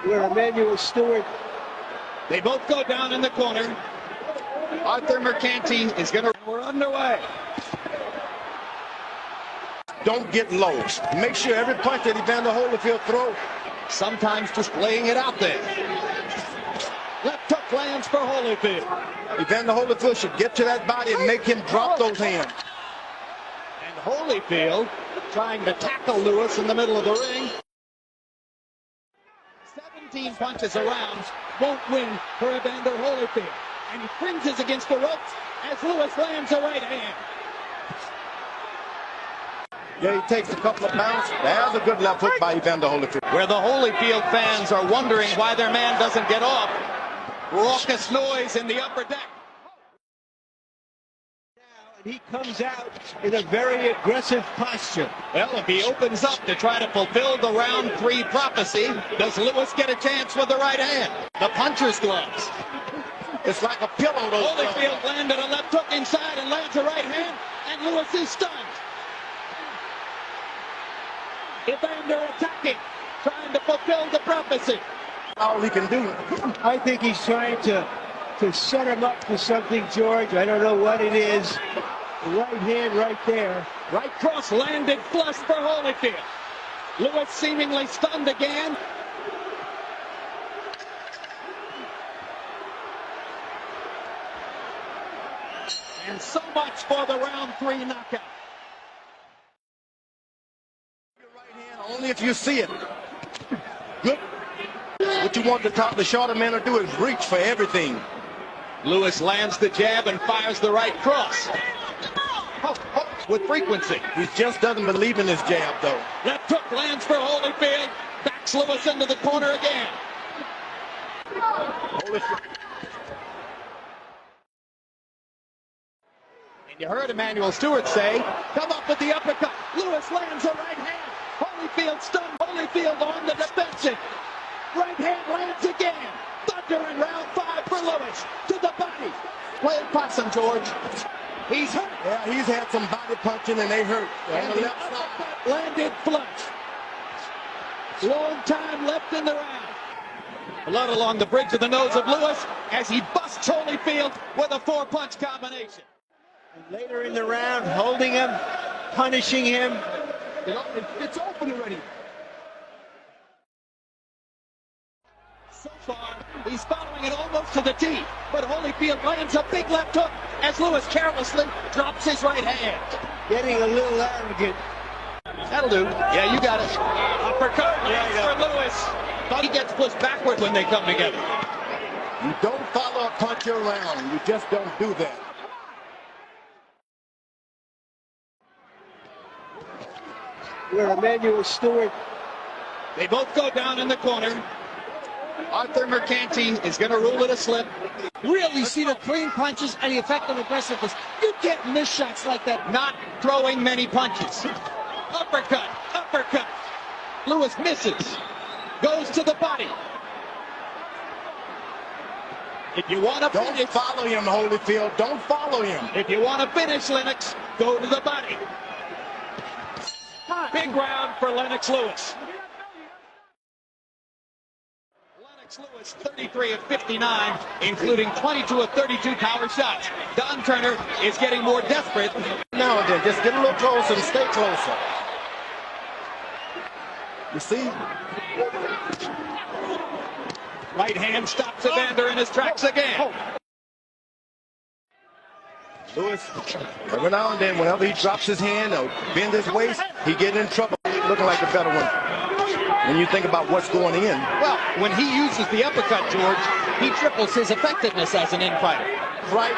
where Emmanuel Stewart. They both go down in the corner. Arthur Mercanti is going to... We're underway. Don't get low. Make sure every punch that Evander Holyfield throws. Sometimes just laying it out there. Left hook lands for Holyfield. Evander Holyfield should get to that body and make him drop those hands. And Holyfield trying to tackle Lewis in the middle of the ring. 17 punches around won't win for Evander Holyfield. And he fringes against the ropes as Lewis lands a right hand. Yeah, he takes a couple of pounds. There's a good left hook by Evander Holyfield. Where the Holyfield fans are wondering why their man doesn't get off. Raucous noise in the upper deck. And he comes out in a very aggressive posture. Well, if he opens up to try to fulfill the round 3 prophecy, does Lewis get a chance with the right hand? The puncher's gloves. It's like a pillow. Holyfield landed a left hook inside and lands a right hand, and Lewis is stunned. Evander attacking, trying to fulfill the prophecy. All he can do. I think he's trying to set him up for something, George. I don't know what it is. The right hand right there. Right cross landed flush for Holyfield. Lewis seemingly stunned again. And so much for the round 3 knockout. Only if you see it. Good. What you want the shorter man to do is reach for everything. Lewis lands the jab and fires the right cross. With frequency. He just doesn't believe in his jab, though. Left hook lands for Holyfield. Backs Lewis into the corner again. Holyfield. And you heard Emmanuel Stewart say, come up with the uppercut. Lewis lands a right hand. Holyfield stunned. Holyfield on the defensive. Right hand lands again. Thunder in round 5 for Lewis. To the body. Play it possum, George. He's hurt. Yeah, he's had some body punching and they hurt. And the left side landed flush. Long time left in the round. Blood along the bridge of the nose of Lewis as he busts Holyfield with a 4-punch combination. And later in the round, holding him, punishing him. It's open already. So far, he's following it almost to the tee, but Holyfield lands a big left hook as Lewis carelessly drops his right hand. Getting a little arrogant. That'll do. Yeah, you got it. Uppercut for Lewis. He gets pushed backward when they come together. You don't follow a punch around. You just don't do that. Where Emmanuel Stewart. They both go down in the corner. Arthur Mercanti is going to rule it a slip. Really see the clean punches and the effective aggressiveness. You get missed shots like that. Not throwing many punches. Uppercut, uppercut. Lewis misses. Goes to the body. If you want to finish, don't follow him, Holyfield. Don't follow him. If you want to finish, Lennox, go to the body. Big round for Lennox Lewis. Lennox Lewis, 33 of 59, including 22 of 32 power shots. Don Turner is getting more desperate. Now and then, just get a little closer and stay closer. You see? Right hand stops Evander in his tracks again. Lewis, every now and then, whenever he drops his hand or bends his waist, he get in trouble, looking like a better one. When you think about what's going in. Well, when he uses the uppercut, George, he triples his effectiveness as an in-fighter. Right,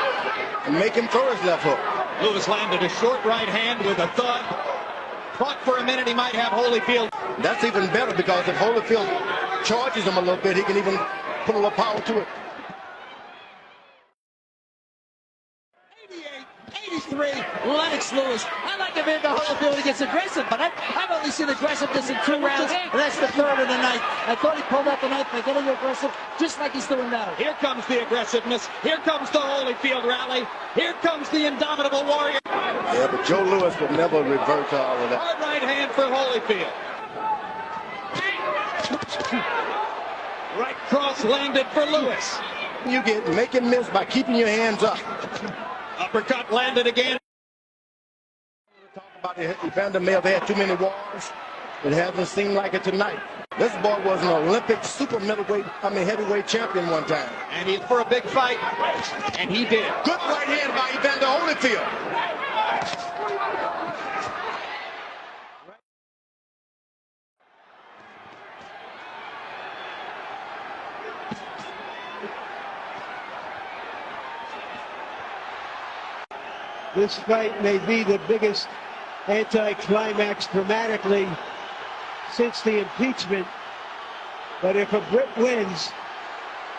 and make him throw his left hook. Lewis landed a short right hand with a thud. Thought for a minute he might have Holyfield. That's even better because if Holyfield charges him a little bit, he can even put a little power to it. 83, Lennox Lewis. I like Evander Holyfield. He gets aggressive, but I've only seen aggressiveness in 2 rounds, and that's the 3rd of the night. I thought he pulled out the knife by getting aggressive, just like he's doing now. Here comes the aggressiveness. Here comes the Holyfield rally. Here comes the indomitable warrior. Yeah, but Joe Lewis would never revert to all of that. Hard right hand for Holyfield. Right cross landed for Lewis. You make him miss by keeping your hands up. Uppercut landed again. Talk about Evander may have had too many wars. It hasn't seemed like it tonight. This boy was an Olympic heavyweight champion one time. And he's for a big fight, and he did. Good right hand by Evander Holyfield. This fight may be the biggest anticlimax dramatically since the impeachment, but if a Brit wins,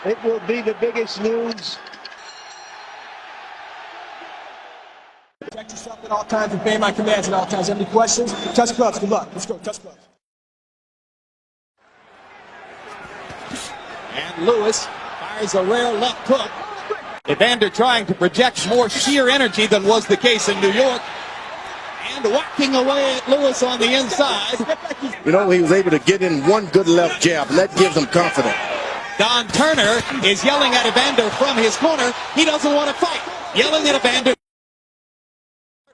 it will be the biggest news. Protect yourself at all times, obey my commands at all times. Any questions? Touch gloves, good luck. Let's go, touch gloves. And Lewis fires a rare left hook. Evander trying to project more sheer energy than was the case in New York. And whacking away at Lewis on the inside. You know, he was able to get in one good left jab, and that gives him confidence. Don Turner is yelling at Evander from his corner. He doesn't want to fight. Yelling at Evander.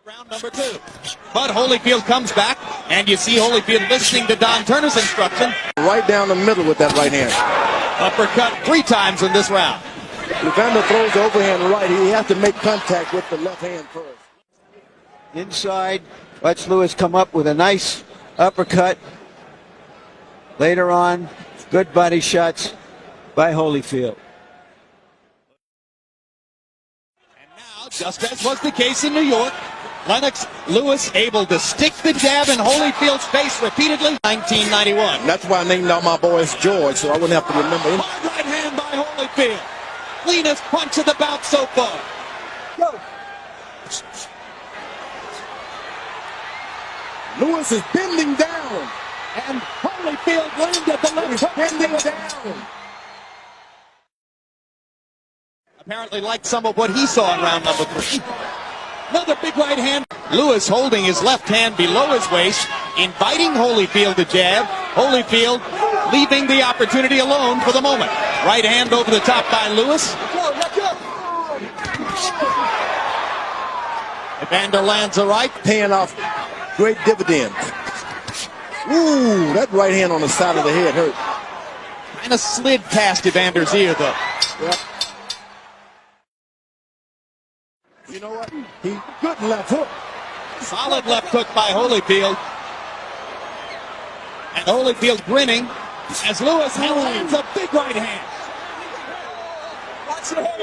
Round number 2. But Holyfield comes back, and you see Holyfield listening to Don Turner's instruction. Right down the middle with that right hand. Uppercut 3 times in this round. Evander throws the overhand right. He has to make contact with the left hand first. Inside, lets Lewis come up with a nice uppercut. Later on, good body shots by Holyfield. And now, just as was the case in New York, Lennox Lewis able to stick the jab in Holyfield's face repeatedly. 1991. And that's why I named all my boys George, so I wouldn't have to remember him. Hard right hand by Holyfield. Cleanest punch of the bout so far. Go. Lewis is bending down. And Holyfield landed the left hook. Bending down. Apparently liked some of what he saw in round number 3. Another big right hand. Lewis holding his left hand below his waist, inviting Holyfield to jab. Holyfield leaving the opportunity alone for the moment. Right hand over the top by Lewis. Evander lands a right. Paying off great dividends. Ooh, that right hand on the side of the head hurt. Kind of slid past Evander's ear, though. Yep. You know what? He good left hook. Solid left hook by Holyfield. And Holyfield grinning as Lewis lands a big right hand.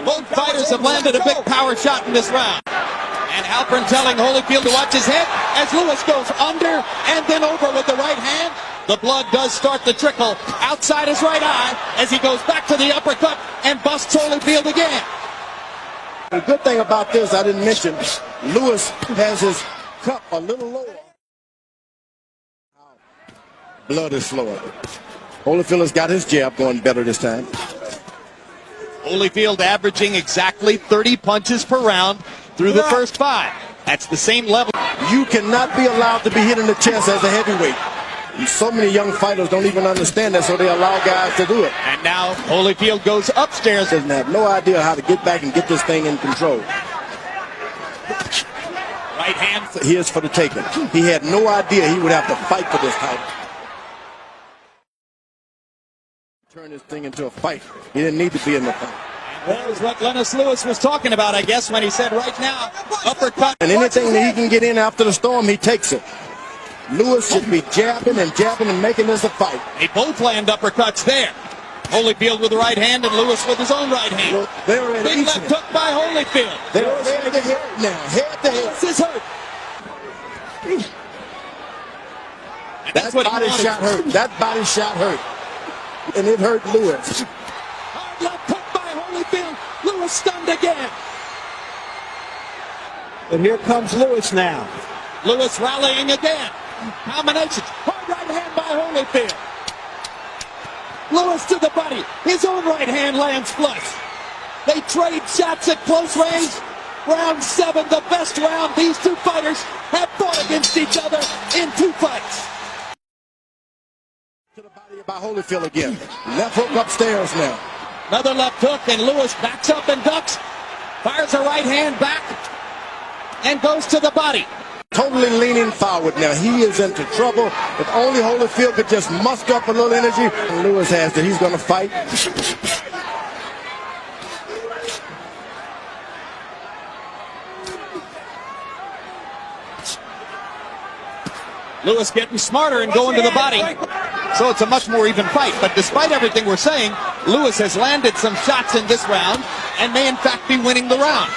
Both fighters have landed a big power shot in this round. And Halpern telling Holyfield to watch his head as Lewis goes under and then over with the right hand. The blood does start to trickle outside his right eye as he goes back to the uppercut and busts Holyfield again. The good thing about this, I didn't mention, Lewis has his cup a little lower. Blood is slower. Holyfield has got his jab going better this time. Holyfield averaging exactly 30 punches per round through the first 5. That's the same level. You cannot be allowed to be hit in the chest as a heavyweight. And so many young fighters don't even understand that, so they allow guys to do it. And now Holyfield goes upstairs. Doesn't have no idea how to get back and get this thing in control. Right hand. He is for the taking. He had no idea he would have to fight for this title. Turn this thing into a fight. He didn't need to be in the fight. That was what Lennox Lewis was talking about, I guess, when he said right now, uppercut. And anything that he can get in after the storm, he takes it. Lewis should be jabbing and making this a fight. They both land uppercuts there. Holyfield with the right hand and Lewis with his own right hand. They're Big left hook by Holyfield. They're head to head now. Head to head. This is hurt. That body shot hurt. That body shot hurt. And it hurt Lewis. Hard left hook by Holyfield. Lewis stunned again. And here comes Lewis now. Lewis rallying again. Combinations. Hard right hand by Holyfield. Lewis to the body. His own right hand lands flush. They trade shots at close range. Round 7, the best round. These two fighters have fought against each other in 2 fights. To the body by Holyfield again. Left hook upstairs now. Another left hook, and Lewis backs up and ducks. Fires a right hand back and goes to the body. Totally leaning forward now. He is into trouble. If only Holyfield could just muster up a little energy. And Lewis has that he's going to fight. Lewis getting smarter and going to the body. So it's a much more even fight. But despite everything we're saying, Lewis has landed some shots in this round and may in fact be winning the round,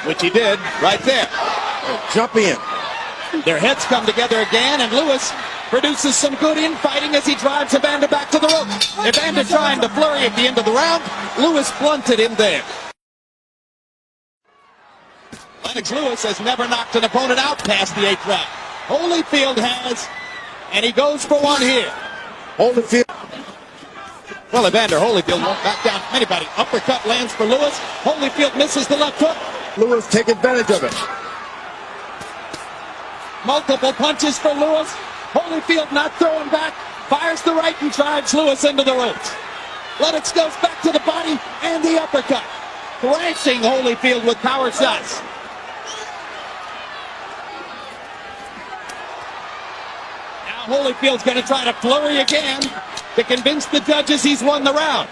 which he did right there. Jump in. Their heads come together again, and Lewis produces some good infighting as he drives Evander back to the ropes. Evander trying to flurry at the end of the round. Lewis blunted him there. Lennox Lewis has never knocked an opponent out past the 8th round. Holyfield has, and he goes for one here. Holyfield. Well, Evander Holyfield won't back down from anybody. Uppercut lands for Lewis. Holyfield misses the left hook. Lewis take advantage of it. Multiple punches for Lewis. Holyfield not throwing back. Fires the right and drives Lewis into the ropes. Lennox goes back to the body and the uppercut. Thrashing Holyfield with power shots. Now Holyfield's going to try to flurry again to convince the judges he's won the round.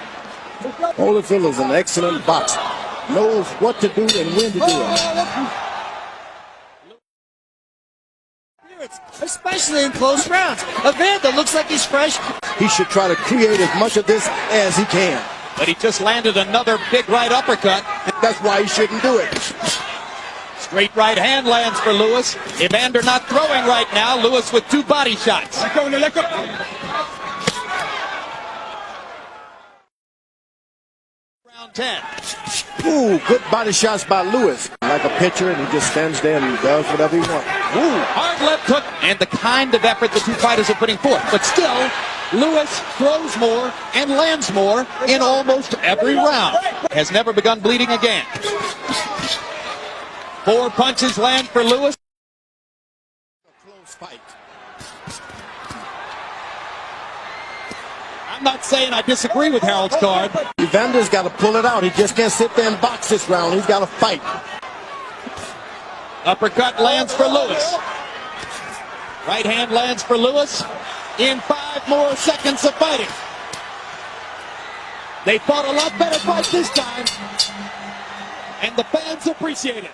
Holyfield is an excellent boxer. Knows what to do and when to do it. Especially in close rounds. Evander looks like he's fresh. He should try to create as much of this as he can. But he just landed another big right uppercut. That's why he shouldn't do it. Straight right hand lands for Lewis. Evander not throwing right now. Lewis with 2 body shots. Round 10. Ooh, good body shots by Lewis. Like a pitcher, and he just stands there and does whatever he wants. Ooh, hard left hook, and the kind of effort the two fighters are putting forth. But still, Lewis throws more and lands more in almost every round. Has never begun bleeding again. 4 punches land for Lewis. Close fight. I'm not saying I disagree with Harold's card. Evander's got to pull it out. He just can't sit there and box this round. He's got to fight. Uppercut lands for Lewis. Right hand lands for Lewis in 5 more seconds of fighting. They fought a lot better fight this time, and the fans appreciate it.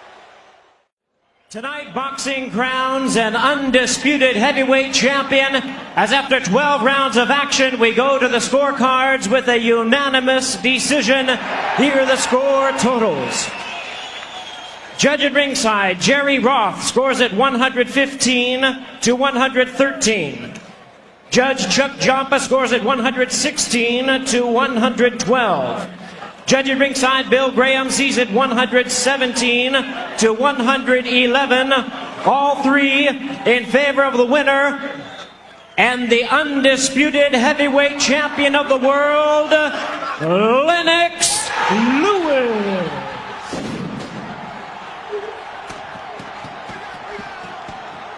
Tonight, boxing crowns an undisputed heavyweight champion, as after 12 rounds of action, we go to the scorecards with a unanimous decision. Here are the score totals. Judge at ringside, Jerry Roth, scores at 115 to 113. Judge Chuck Jompa scores at 116 to 112. Judge at ringside, Bill Graham, sees it 117 to 111. All 3 in favor of the winner and the undisputed heavyweight champion of the world, Lennox Lewis.